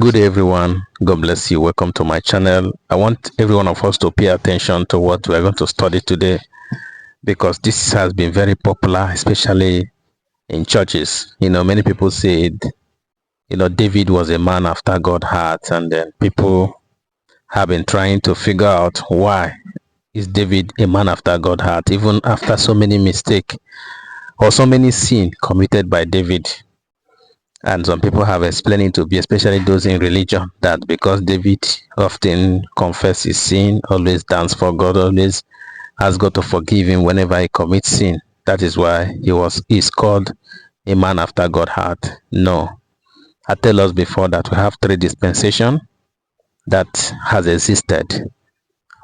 Good day, everyone. God bless you. Welcome to my channel. I want every one of us to pay attention to what we are going to study today because this has been very popular, especially in churches. Many people said, David was a man after God's heart, and then people have been trying to figure out why is David a man after God's heart, even after so many mistakes or so many sins committed by David. And some people have explained it to be, especially those in religion, that because David often confesses his sin, always dance for God, always asks God to forgive him whenever he commits sin. That is why he's called a man after God's heart. No. I tell us before that we have three dispensations that has existed.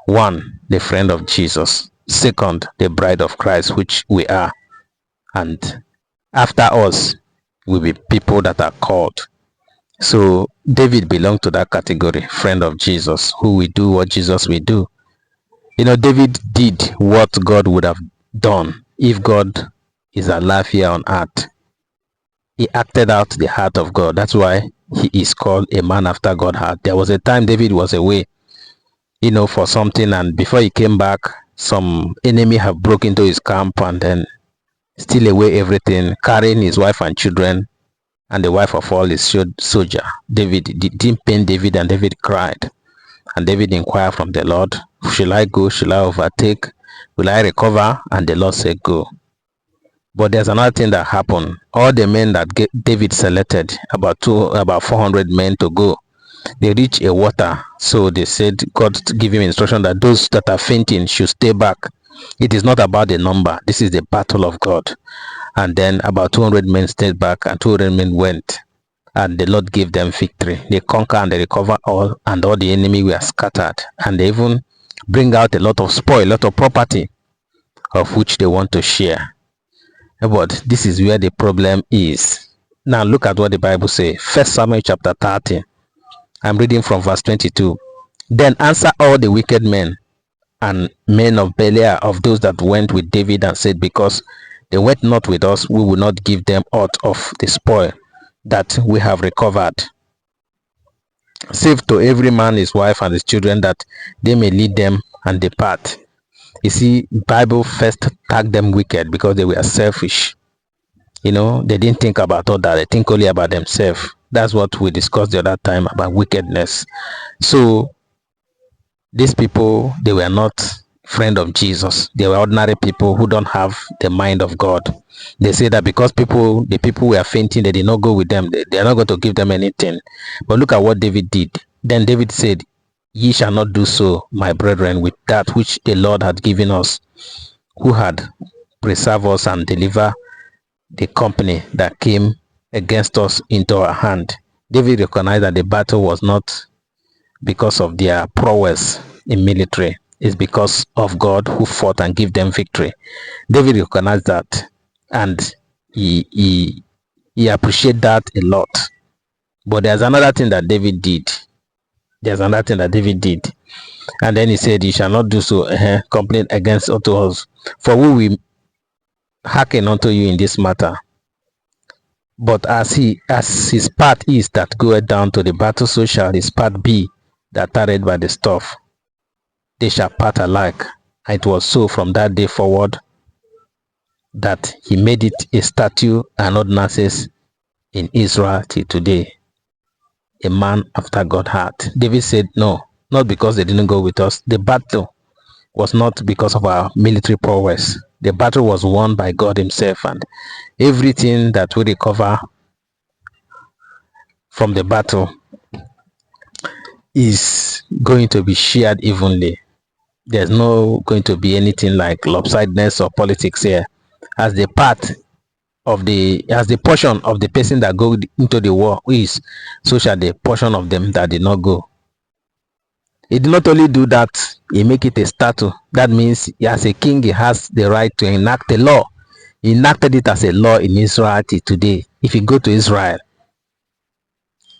One, the friend of Jesus. Second, the bride of Christ, which we are. And after us will be people that are called. So David belonged to that category, friend of Jesus, who will do what Jesus will do. David did what God would have done if God is alive here on earth. He acted out the heart of God. That's why he is called a man after God's heart. There was a time David was away, for something, and before he came back, some enemy have broken into his camp and then steal away everything, carrying his wife and children and the wife of all his soldier. David didn't pain David, and David cried. And David inquired from the Lord, shall I go? Shall I overtake? Will I recover? And the Lord said, go. But there's another thing that happened. All the men that David selected, about 400 men to go, they reached a water. So they said, God give him instruction that those that are fainting should stay back. It is not about the number. This is the battle of God. And then about 200 men stayed back and 200 men went. And the Lord gave them victory. They conquer and they recover all, and all the enemy were scattered. And they even bring out a lot of spoil, a lot of property, of which they want to share. But this is where the problem is. Now look at what the Bible says. 1 Samuel chapter 30. I'm reading from verse 22. Then answer all the wicked men and men of Belial, of those that went with David, and said, because they went not with us, we will not give them aught of the spoil that we have recovered, save to every man his wife and his children, that they may lead them and depart. You see, Bible first tagged them wicked because they were selfish. They didn't think about all that. They think only about themselves. That's what we discussed the other time about wickedness. So these people, they were not friend of Jesus. They were ordinary people who don't have the mind of God. They say that because the people were fainting, they did not go with them. They are not going to give them anything. But look at what David did. Then David said, ye shall not do so, my brethren, with that which the Lord had given us, who had preserved us and delivered the company that came against us into our hand. David recognized that the battle was not because of their prowess in military. It's because of God who fought and gave them victory. David recognized that, and he appreciated that a lot. But there's another thing that David did. And then he said, you shall not do so, complain against unto us, for we will hearken unto you in this matter. But as his part is that goeth down to the battle, so shall his part be that tarried by the stuff. They shall part alike. And it was so from that day forward, that he made it a statute and ordinances in Israel till today. A man after God's heart. David said, no, not because they didn't go with us. The battle was not because of our military prowess. The battle was won by God himself, and everything that we recover from the battle is going to be shared evenly. There's no going to be anything like lopsidedness or politics here. As the portion of the person that go into the war is, so shall the portion of them that did not go. He did not only do that, he make it a statute. That means as a king, he has the right to enact a law. He enacted it as a law in Israel today. If you go to Israel,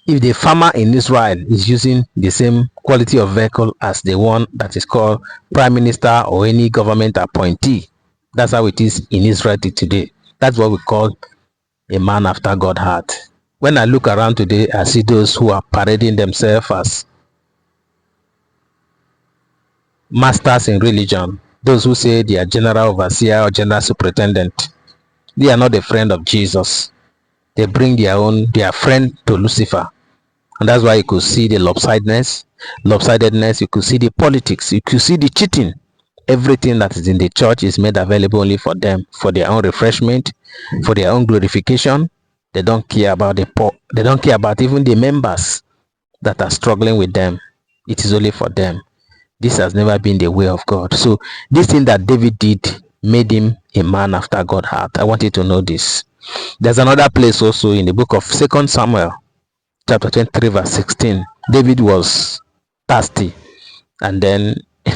if the farmer in Israel is using the same quality of vehicle as the one that is called prime minister or any government appointee, that's how it is in Israel today. That's what we call a man after God's heart. When I look around today, I see those who are parading themselves as masters in religion, those who say they are general overseer or general superintendent. They are not a friend of Jesus. They bring their friend to Lucifer. And that's why you could see the lopsidedness, you could see the politics, you could see the cheating. Everything that is in the church is made available only for them, for their own refreshment, for their own glorification. They don't care about the poor. They don't care about even the members that are struggling with them. It is only for them. This has never been the way of God. So this thing that David did made him a man after God's heart. I want you to know this. There's another place also in the book of 2 Samuel chapter 23 verse 16. David was thirsty, and then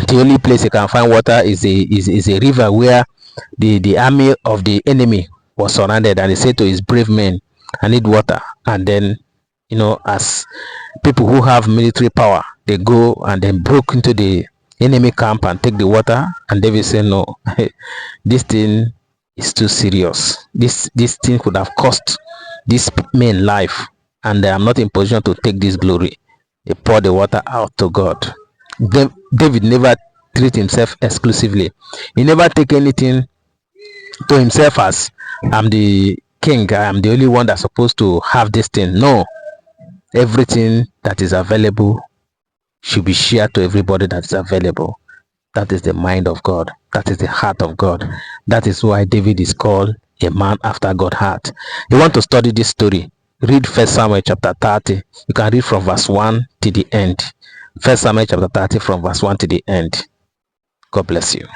the only place he can find water is a river where the army of the enemy was surrounded, and he said to his brave men, I need water. And then, as people who have military power, they go and then broke into the enemy camp and take the water. And David said, no, this thing is too serious. This thing could have cost this man life, and I'm not in position to take this glory. They pour the water out to God. David never treat himself exclusively. He never take anything to himself as, I'm the king, I am the only one that's supposed to have this thing. No, everything that is available should be shared to everybody that is available. That is the mind of God. That is the heart of God. That is why David is called a man after God's heart. You want to study this story, read 1 Samuel chapter 30. You can read from verse 1 to the end. 1 Samuel chapter 30 from verse 1 to the end. God bless you.